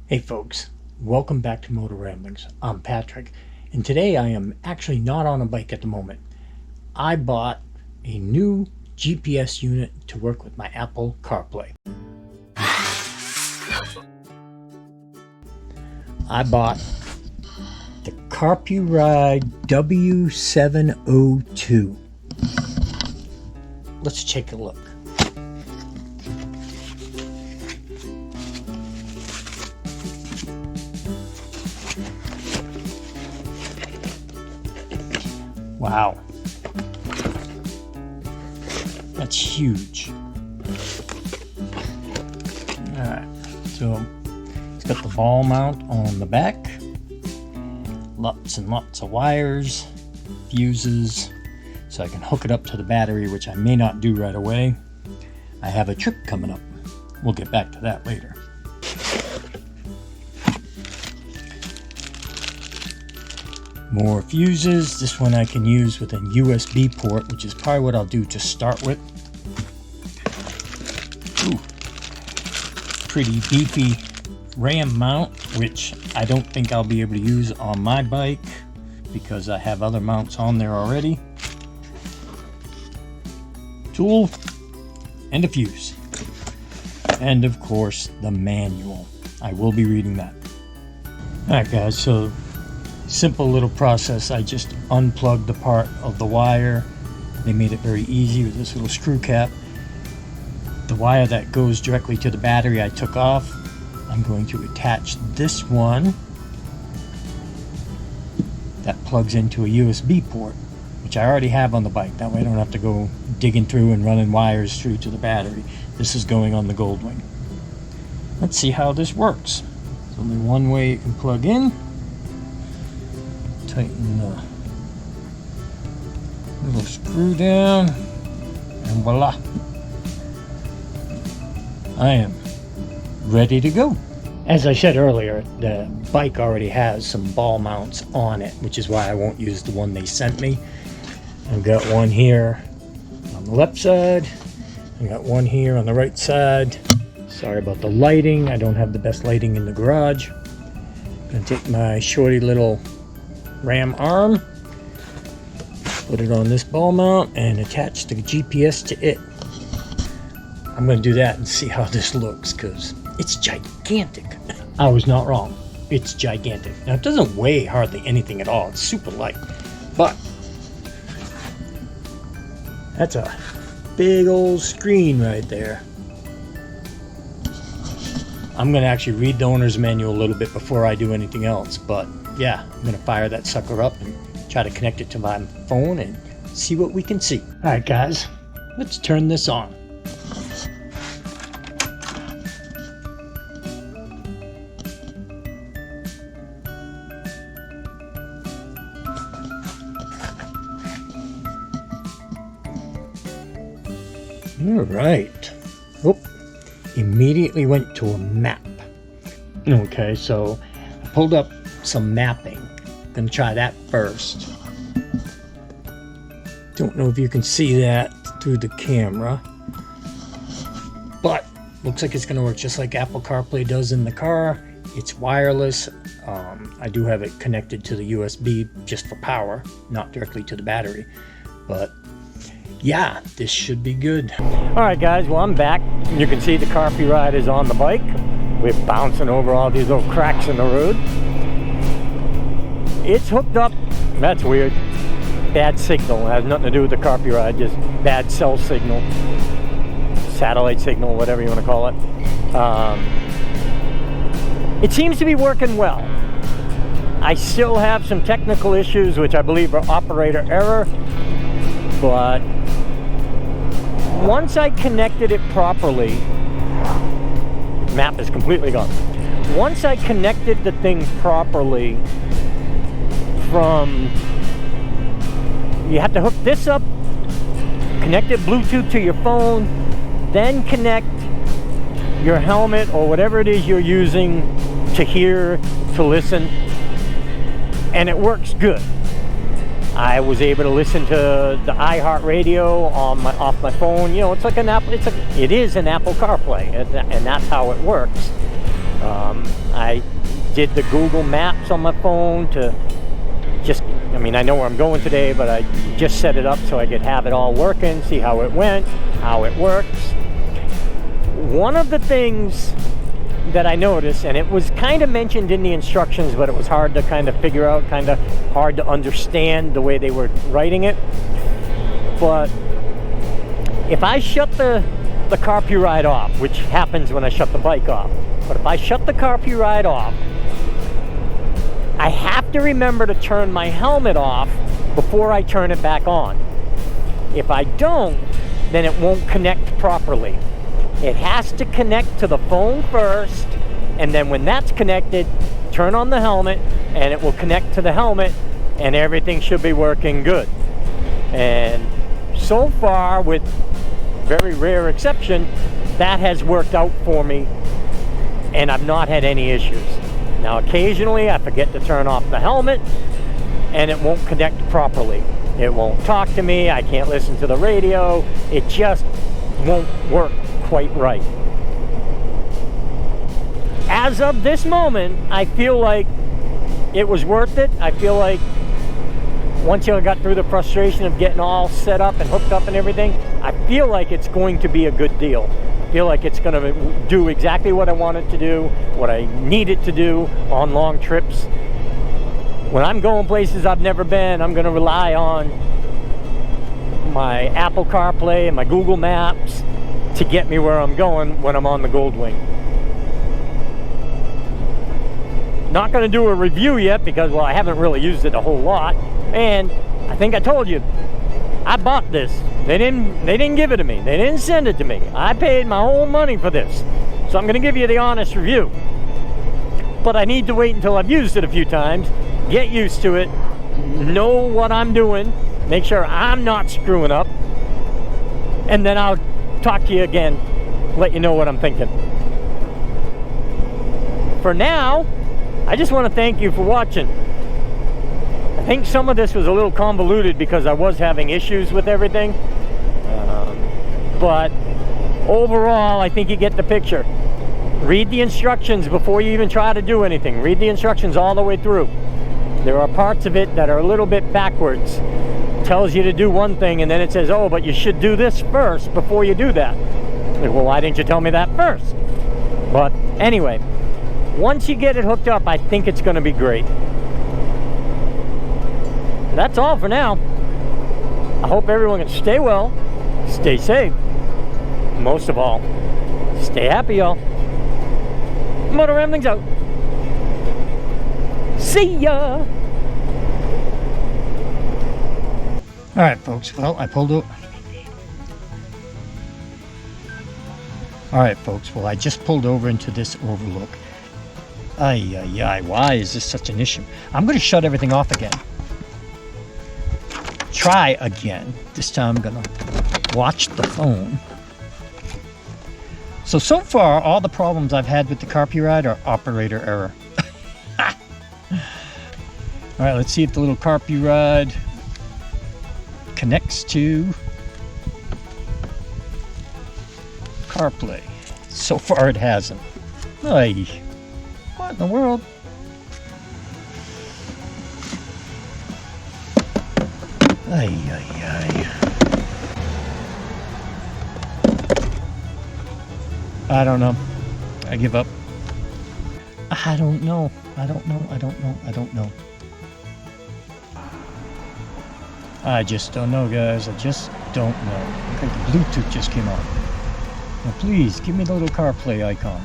Hey folks, welcome back to Motoramblings. I'm Patrick, and today I am actually not on a bike at the moment. I bought a new GPS unit to work with my Apple Carplay. I bought the Carpuride W702. Let's take a look. Wow, that's huge. Alright, so it's got the ball mount on the back, lots and lots of wires, fuses, so I can hook it up to the battery, which I may not do right away. I have a trip coming up. We'll get back to that later. More fuses. This one I can use with a USB port, which is probably what I'll do to start with. Ooh, pretty beefy ram mount, which I don't think I'll be able to use on my bike because I have other mounts on there already. Tool and a fuse. And of course the manual. I will be reading that. Alright guys, so simple little process. I just unplugged the part of the wire. They made it very easy with this little screw cap. The wire that goes directly to the battery I took off. I'm going to attach this one that plugs into a USB port, which I already have on the bike. That way I don't have to go digging through and running wires through to the battery. This is going on the Goldwing. Let's see how this works. There's only one way you can plug in. Tighten the little screw down, and voila, I am ready to go. As I said earlier, the bike already has some ball mounts on it, which is why I won't use the one they sent me. I've got one here on the left side, I've got one here on the right side. Sorry about the lighting, I don't have the best lighting in the garage. I'm gonna take my shorty little ram arm, put it on this ball mount, and attach the GPS to it. I'm going to do that and see how this looks, because it's gigantic. I was not wrong. It's gigantic. Now, it doesn't weigh hardly anything at all. It's super light. But that's a big old screen right there. I'm going to actually read the owner's manual a little bit before I do anything else, but yeah, I'm going to fire that sucker up and try to connect it to my phone and see what we can see. Alright guys, let's turn this on. Alright. Oh, immediately went to a map. Okay, so I pulled up some mapping. Gonna try that first. Don't know if you can see that through the camera, but looks like it's gonna work just like Apple CarPlay does in the car. It's wireless. I do have it connected to the USB just for power, not directly to the battery, but yeah, this should be good. Alright guys, well I'm back. You can see the Carpuride is on the bike. We're bouncing over all these little cracks in the road. It's hooked up. That's weird. Bad signal. It has nothing to do with the Carpuride, just bad cell signal. Satellite signal, whatever you want to call it. It seems to be working well. I still have some technical issues, which I believe are operator error. But once I connected it properly, map is completely gone. Once I connected the thing properly, you have to hook this up, connect it Bluetooth to your phone, then connect your helmet or whatever it is you're using to hear, to listen, and it works good. I was able to listen to the iHeartRadio off my phone. You know, it's like an Apple. It is an Apple CarPlay, and that's how it works. I did the Google Maps on my phone to just, I mean, I know where I'm going today, but I just set it up so I could have it all working, see how it went, how it works. One of the things that I noticed, and it was kind of mentioned in the instructions, but it was hard to kind of figure out, kind of hard to understand the way they were writing it. But if I shut the Carpuride off, which happens when I shut the bike off, but if I shut the Carpuride off, I have to remember to turn my helmet off before I turn it back on. If I don't, then it won't connect properly. It has to connect to the phone first, and then when that's connected, turn on the helmet, and it will connect to the helmet, and everything should be working good. And so far, with very rare exception, that has worked out for me, and I've not had any issues. Now, occasionally, I forget to turn off the helmet, and it won't connect properly. It won't talk to me, I can't listen to the radio, it just won't work quite right. As of this moment, I feel like it was worth it. I feel like once I got through the frustration of getting all set up and hooked up and everything, I feel like it's going to be a good deal. I feel like it's going to do exactly what I want it to do, what I need it to do on long trips. When I'm going places I've never been, I'm going to rely on my Apple Carplay and my Google Maps to get me where I'm going when I'm on the Goldwing. Not going to do a review yet because, well, I haven't really used it a whole lot. And I think I told you, I bought this. They didn't give it to me. They didn't send it to me. I paid my whole money for this. So I'm going to give you the honest review. But I need to wait until I've used it a few times, get used to it, know what I'm doing, make sure I'm not screwing up, and then I'll talk to you again, let you know what I'm thinking. For now, I just want to thank you for watching. I think some of this was a little convoluted because I was having issues with everything. But overall, I think you get the picture. Read the instructions before you even try to do anything. Read the instructions all the way through. There are parts of it that are a little bit backwards. It tells you to do one thing and then it says, oh, but you should do this first before you do that. Like, well, why didn't you tell me that first? But anyway, once you get it hooked up, I think it's going to be great. That's all for now. I hope everyone can stay well, stay safe, and most of all, stay happy, y'all. Motoramblings out. See ya! Alright, folks, well, I pulled over. Alright, folks, well, I just pulled over into this overlook. Ay, ay, ay, why is this such an issue? I'm going to shut everything off again. Try again. This time I'm going to watch the phone. So far, all the problems I've had with the Carpuride are operator error. Alright, let's see if the little Carpuride connects to CarPlay. So far it hasn't. Ay, what in the world? Ay, ay, ay. I don't know. I give up. I don't know. I don't know. I don't know. I don't know. I just don't know, guys. I just don't know. Okay, the Bluetooth just came on. Now, please, give me the little CarPlay icon.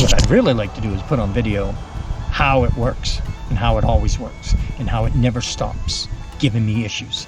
What I'd really like to do is put on video how it works and how it always works and how it never stops giving me issues.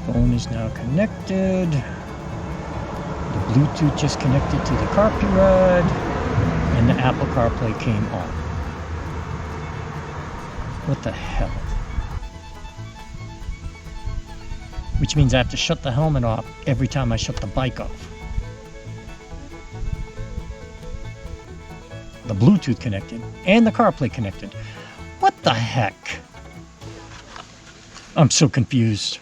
Phone is now connected. The Bluetooth just connected to the Carpuride and the Apple CarPlay came on. What the hell? Which means I have to shut the helmet off every time I shut the bike off. the Bluetooth connected and the CarPlay connected. What the heck? I'm so confused.